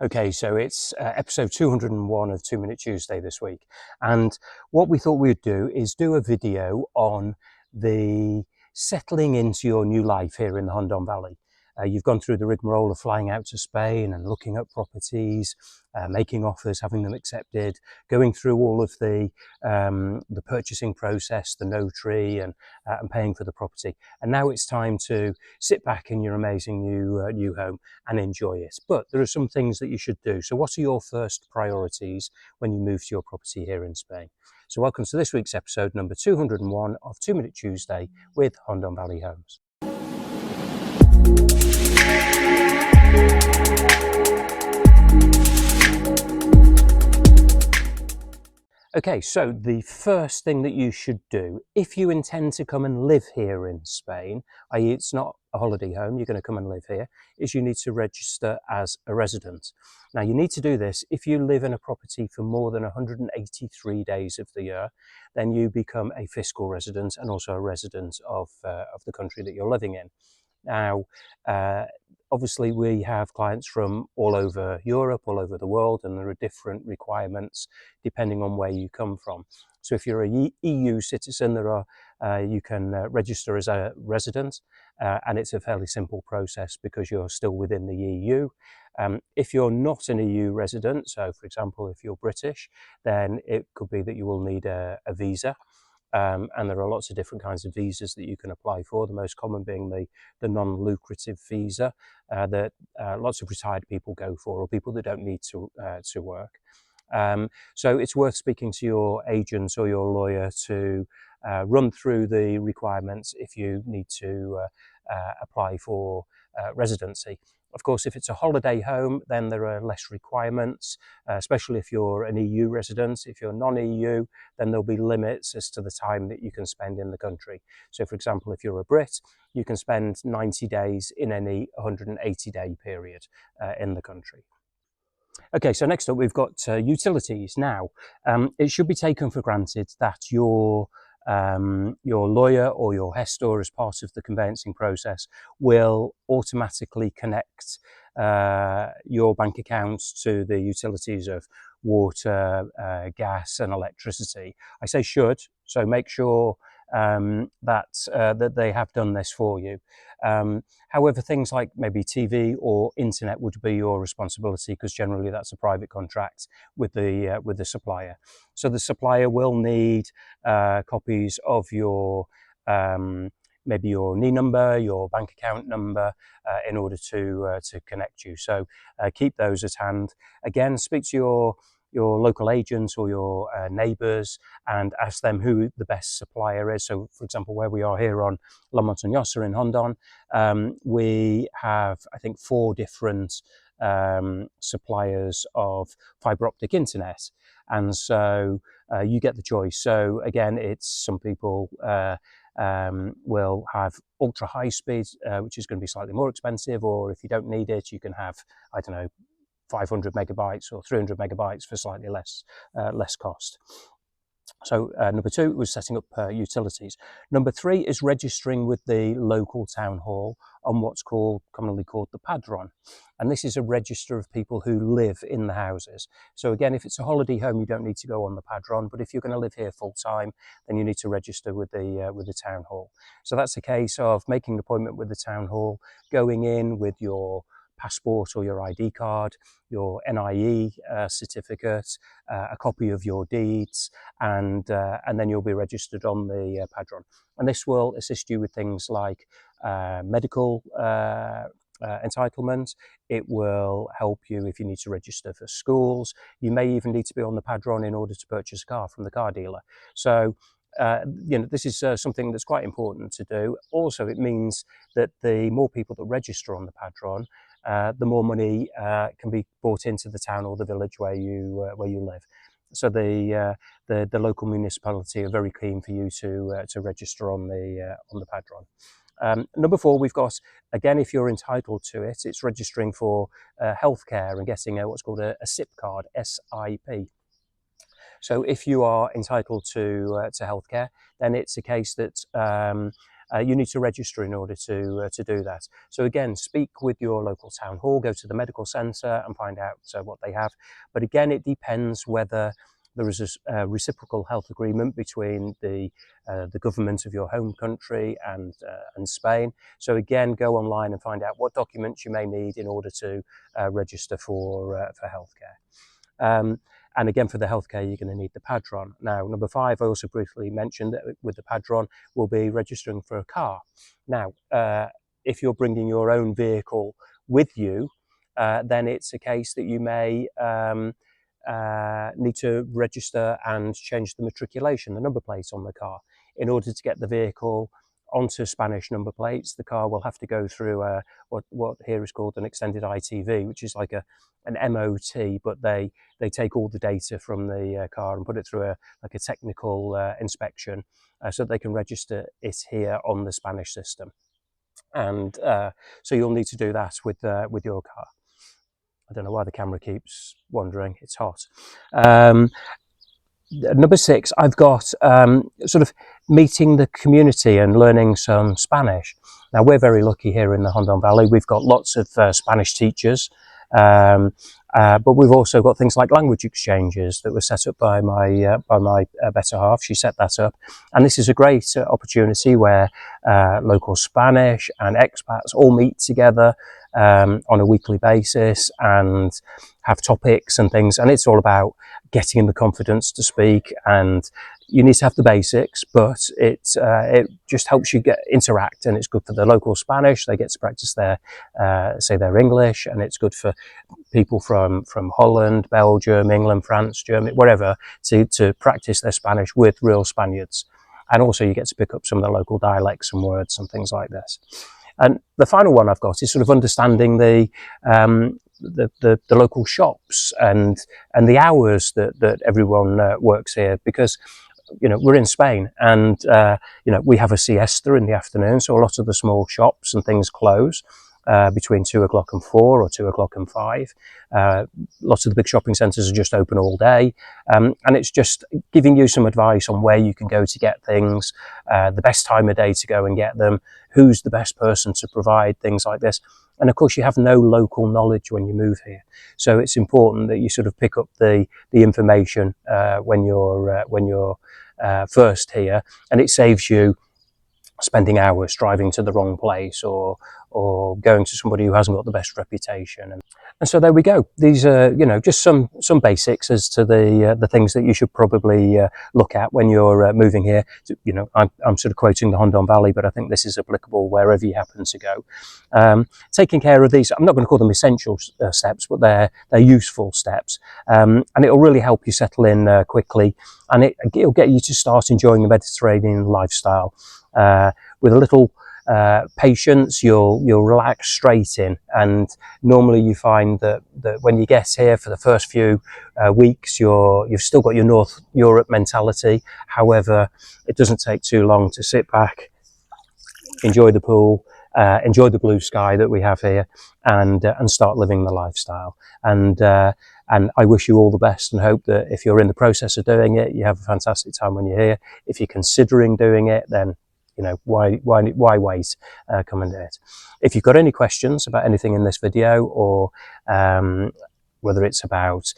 Okay, so it's episode 201 of 2 Minute Tuesday this week. And what we thought we'd do is do a video on the settling into your new life here in the Hondon Valley. You've gone through the rigmarole of flying out to Spain and looking at properties, making offers, having them accepted, going through all of the purchasing process, the notary, and paying for the property. And now it's time to sit back in your amazing new home and enjoy it. But there are some things that you should do. So what are your first priorities when you move to your property here in Spain? So welcome to this week's episode number 201 of 2 Minute Tuesday with Hondon Valley Homes. Okay, so the first thing that you should do, if you intend to come and live here in Spain, i.e. it's not a holiday home, you're going to come and live here, is you need to register as a resident. Now you need to do this if you live in a property for more than 183 days of the year, then you become a fiscal resident and also a resident of the country that you're living in. Now, obviously we have clients from all over Europe, all over the world, and there are different requirements depending on where you come from. So if you're a EU citizen, you can register as a resident, and it's a fairly simple process because you're still within the EU. If you're not an EU resident, so for example, if you're British, then it could be that you will need a visa. And there are lots of different kinds of visas that you can apply for, the most common being the non-lucrative visa that lots of retired people go for, or people that don't need to work. So it's worth speaking to your agent or your lawyer to run through the requirements if you need to apply for residency. Of course, if it's a holiday home, then there are less requirements, especially if you're an EU resident. If you're non-EU, then there'll be limits as to the time that you can spend in the country. So, for example, if you're a Brit, you can spend 90 days in any 180-day period in the country. Okay, so next up we've got utilities. Now, it should be taken for granted that your lawyer or your gestor, as part of the conveyancing process, will automatically connect your bank accounts to the utilities of water, gas and electricity. I say should, so make sure that they have done this for you. However, things like maybe TV or internet would be your responsibility, because generally that's a private contract with the supplier. So the supplier will need copies of your maybe your NI number, your bank account number, in order to connect you. So keep those at hand. Again, speak to your local agents or your neighbours and ask them who the best supplier is. So, for example, where we are here on La Montañosa in Hondon, we have, I think, 4 different suppliers of fibre optic internet. And so you get the choice. So again, it's some people will have ultra high speed, which is going to be slightly more expensive, or if you don't need it, you can have, I don't know, 500 megabytes or 300 megabytes for slightly less cost. So number 2 was setting up utilities. Number 3 is registering with the local town hall on what's commonly called the padron. And this is a register of people who live in the houses. So again, if it's a holiday home, you don't need to go on the padron, but if you're going to live here full time, then you need to register with the town hall. So that's a case of making an appointment with the town hall, going in with your passport or your ID card, your NIE certificate, a copy of your deeds, and then you'll be registered on the padron. And this will assist you with things like medical entitlement. It will help you if you need to register for schools. You may even need to be on the padron in order to purchase a car from the car dealer. So this is something that's quite important to do. Also, it means that the more people that register on the padron, the more money can be brought into the town or the village where you live. So the local municipality are very keen for you to register on the padron. Number 4, we've got, again, if you're entitled to it, it's registering for healthcare and getting what's called a SIP card, SIP. So if you are entitled to healthcare, then it's a case that you need to register in order to do that. So again, speak with your local town hall, go to the medical centre and find out what they have. But again, it depends whether there is a reciprocal health agreement between the government of your home country and Spain. So again, go online and find out what documents you may need in order to register for healthcare. And again, for the healthcare, you're going to need the padron. Now, number 5, I also briefly mentioned that with the padron, we'll be registering for a car. Now, if you're bringing your own vehicle with you, then it's a case that you may need to register and change the matriculation, the number plate on the car. In order to get the vehicle onto Spanish number plates, the car will have to go through what here is called an extended ITV, which is like an MOT, but they take all the data from the car and put it through a technical inspection so that they can register it here on the Spanish system. And so you'll need to do that with your car. I don't know why the camera keeps wandering, it's hot. Number 6, I've got sort of meeting the community and learning some Spanish. Now, we're very lucky here in the Hondon Valley. We've got lots of Spanish teachers, but we've also got things like language exchanges that were set up by my better half. She set that up, and this is a great opportunity where local Spanish and expats all meet together on a weekly basis and have topics and things, and it's all about getting the confidence to speak. And you need to have the basics, but it just helps you interact, and it's good for the local Spanish. They get to practice their English, and it's good for people from Holland, Belgium, England, France, Germany, wherever, to practice their Spanish with real Spaniards. And also you get to pick up some of the local dialects and words and things like this. And the final one I've got is sort of understanding the local shops and the hours that everyone works here, because we're in Spain, and we have a siesta in the afternoon, so a lot of the small shops and things close between 2 o'clock and 4 or 2 o'clock and 5. Lots of the big shopping centres are just open all day, and it's just giving you some advice on where you can go to get things, the best time of day to go and get them, who's the best person to provide things like this. And of course, you have no local knowledge when you move here, so it's important that you sort of pick up the information when you're first here, and it saves you spending hours driving to the wrong place or going to somebody who hasn't got the best reputation. And so there we go. These are, just some basics as to the things that you should probably look at when you're moving here. I'm sort of quoting the Hondon Valley, but I think this is applicable wherever you happen to go. Taking care of these, I'm not going to call them essential steps, but they're useful steps, and it'll really help you settle in quickly, and it'll get you to start enjoying the Mediterranean lifestyle. With a little patience, you'll relax straight in, and normally you find that when you get here for the first few weeks, you've still got your North Europe mentality. However, it doesn't take too long to sit back, enjoy the pool, enjoy the blue sky that we have here, and start living the lifestyle. And I wish you all the best, and hope that if you're in the process of doing it, you have a fantastic time when you're here. If you're considering doing it, then why wait? Come and do it. If you've got any questions about anything in this video, or whether it's about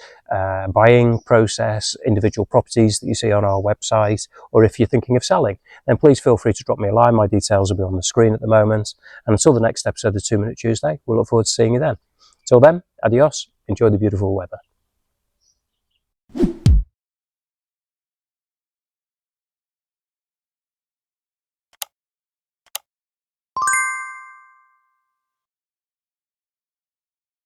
buying process, individual properties that you see on our website, or if you're thinking of selling, then please feel free to drop me a line. My details will be on the screen at the moment. And until the next episode of 2 Minute Tuesday, we'll look forward to seeing you then. Till then, adios. Enjoy the beautiful weather.